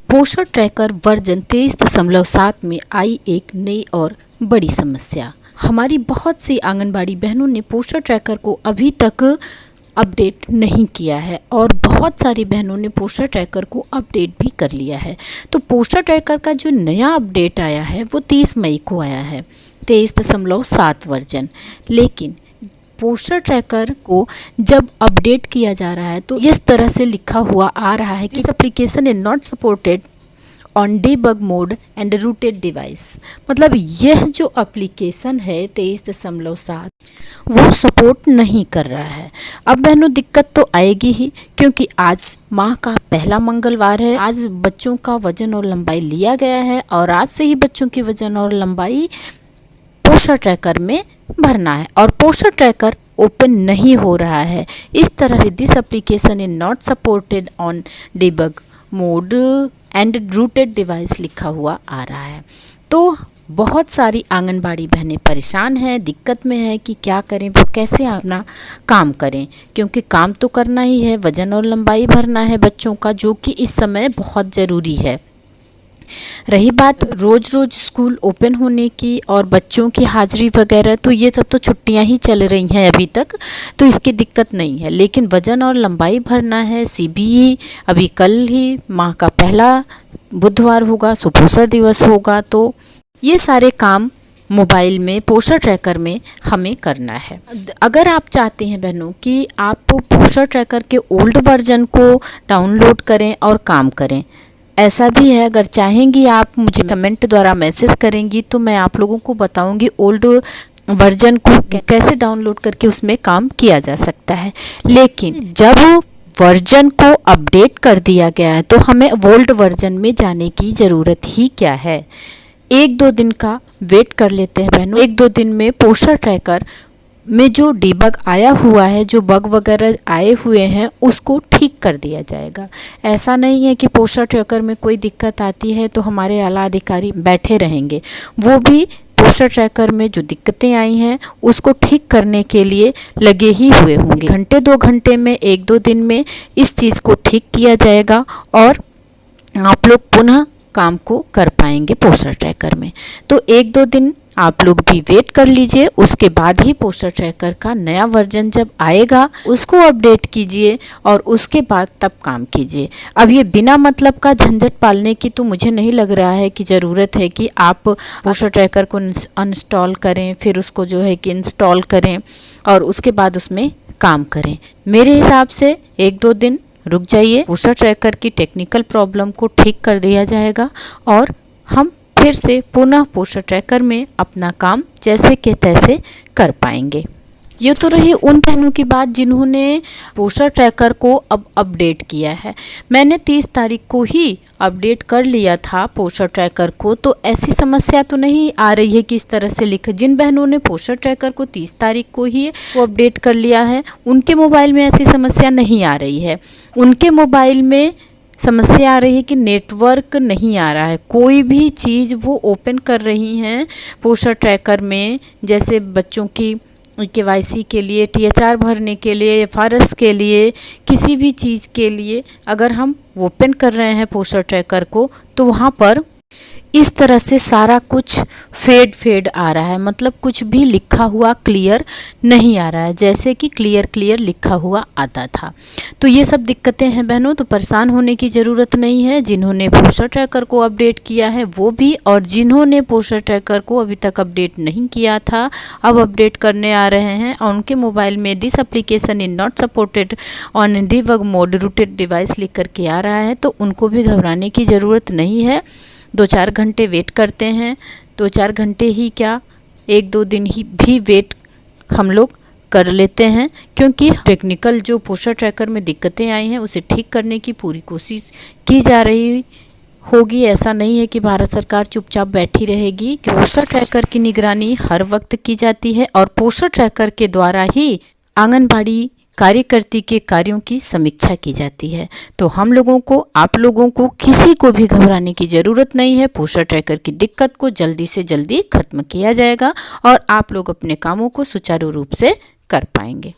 पोषण tracker version 23.7 में आई एक नई और बड़ी समस्या। हमारी बहुत सी आंगनबाड़ी बहनों ने पोषण ट्रैकर को अभी तक अपडेट नहीं किया है और बहुत सारी बहनों ने पोषण ट्रैकर को अपडेट भी कर लिया है। तो पोषण ट्रैकर का जो नया अपडेट आया है वो 30 मई को आया है, 23.7 वर्जन। लेकिन पोषण ट्रैकर को जब अपडेट किया जा रहा है तो इस तरह से लिखा हुआ आ रहा है कि application is not supported on debug mode and rooted device. मतलब यह जो एप्लीकेशन है 23.7 वो सपोर्ट नहीं कर रहा है। अब बहनों दिक्कत तो आएगी ही, क्योंकि आज माह का पहला मंगलवार है। आज बच्चों का वजन और लंबाई लिया गया है और आज से ही बच्चों की वजन और लंबाई पोषण ट्रैकर में भरना है और पोषण ट्रैकर ओपन नहीं हो रहा है। इस तरह से this application is not supported on debug mode and rooted device लिखा हुआ आ रहा है। तो बहुत सारी आंगनबाड़ी बहनें परेशान हैं, दिक्कत में है कि क्या करें, वो कैसे अपना काम करें, क्योंकि काम तो करना ही है, वजन और लंबाई भरना है बच्चों का, जो कि इस समय बहुत ज़रूरी है। रही बात रोज़ रोज़ स्कूल ओपन होने की और बच्चों की हाजिरी वगैरह, तो ये सब तो छुट्टियां ही चल रही हैं अभी तक, तो इसकी दिक्कत नहीं है। लेकिन वज़न और लंबाई भरना है, CBE अभी कल ही माह का पहला बुधवार होगा, सुपोषण दिवस होगा, तो ये सारे काम मोबाइल में पोषण ट्रैकर में हमें करना है। अगर आप चाहते हैं बहनों कि आप पोषण ट्रैकर के ओल्ड वर्जन को डाउनलोड करें और काम करें, ऐसा भी है। अगर चाहेंगी आप मुझे कमेंट द्वारा मैसेज करेंगी तो मैं आप लोगों को बताऊंगी ओल्ड वर्जन को कैसे डाउनलोड करके उसमें काम किया जा सकता है। लेकिन जब वर्जन को अपडेट कर दिया गया है तो हमें ओल्ड वर्जन में जाने की ज़रूरत ही क्या है। 1-2 दिन का वेट कर लेते हैं बहनों। 1-2 दिन में पोषण ट्रैकर में जो डीबग आया हुआ है, जो बग वगैरह आए हुए हैं, उसको ठीक कर दिया जाएगा। ऐसा नहीं है कि पोषण ट्रैकर में कोई दिक्कत आती है तो हमारे आला अधिकारी बैठे रहेंगे। वो भी पोषण ट्रैकर में जो दिक्कतें आई हैं उसको ठीक करने के लिए लगे ही हुए होंगे। घंटे 2 घंटे में 1-2 दिन में इस चीज़ को ठीक किया जाएगा और आप लोग पुनः काम को कर पाएंगे पोषण ट्रैकर में। तो 1-2 दिन आप लोग भी वेट कर लीजिए, उसके बाद ही पोषण ट्रैकर का नया वर्जन जब आएगा उसको अपडेट कीजिए और उसके बाद तब काम कीजिए। अब ये बिना मतलब का झंझट पालने की तो मुझे नहीं लग रहा है कि ज़रूरत है कि आप पोषण ट्रैकर को अनइंस्टॉल करें, फिर उसको जो है कि इंस्टॉल करें और उसके बाद उसमें काम करें। मेरे हिसाब से 1-2 दिन रुक जाइए, पोषण ट्रैकर की टेक्निकल प्रॉब्लम को ठीक कर दिया जाएगा और हम फिर से पुनः पोषण ट्रैकर में अपना काम जैसे के तैसे कर पाएंगे। ये तो रही उन बहनों की बात जिन्होंने पोषण ट्रैकर को अब अपडेट किया है। मैंने 30 तारीख को ही अपडेट कर लिया था पोषण ट्रैकर को, तो ऐसी समस्या तो नहीं आ रही है कि इस तरह से लिख। जिन बहनों ने पोषण ट्रैकर को 30 तारीख को ही वो अपडेट कर लिया है उनके मोबाइल में ऐसी समस्या नहीं आ रही है। उनके मोबाइल में समस्या आ रही है कि नेटवर्क नहीं आ रहा है। कोई भी चीज़ वो ओपन कर रही हैं पोषण ट्रैकर में, जैसे बच्चों की KYC के लिए, THR भरने के लिए, FRS के लिए, किसी भी चीज़ के लिए अगर हम ओपन कर रहे हैं पोषण ट्रैकर को तो वहाँ पर इस तरह से सारा कुछ फेड आ रहा है। मतलब कुछ भी लिखा हुआ क्लियर नहीं आ रहा है, जैसे कि क्लियर लिखा हुआ आता था। तो ये सब दिक्कतें हैं बहनों, तो परेशान होने की ज़रूरत नहीं है। जिन्होंने पोषण ट्रैकर को अपडेट किया है वो भी, और जिन्होंने पोषण ट्रैकर को अभी तक अपडेट नहीं किया था अब अपडेट करने आ रहे हैं और उनके मोबाइल में this application is not supported on debug mode rooted device लिख करके आ रहा है, तो उनको भी घबराने की ज़रूरत नहीं है। 2-4 घंटे वेट करते हैं, 2-4 घंटे ही क्या 1-2 दिन ही भी वेट हम लोग कर लेते हैं, क्योंकि टेक्निकल जो पोषण ट्रैकर में दिक्कतें आई हैं उसे ठीक करने की पूरी कोशिश की जा रही होगी। ऐसा नहीं है कि भारत सरकार चुपचाप बैठी रहेगी। पोषण ट्रैकर की निगरानी हर वक्त की जाती है और पोषण ट्रैकर के द्वारा ही आंगनबाड़ी कार्यकर्ती के कार्यों की समीक्षा की जाती है। तो हम लोगों को, आप लोगों को किसी को भी घबराने की ज़रूरत नहीं है। पोषण ट्रैकर की दिक्कत को जल्दी से जल्दी खत्म किया जाएगा और आप लोग अपने कामों को सुचारू रूप से कर पाएंगे।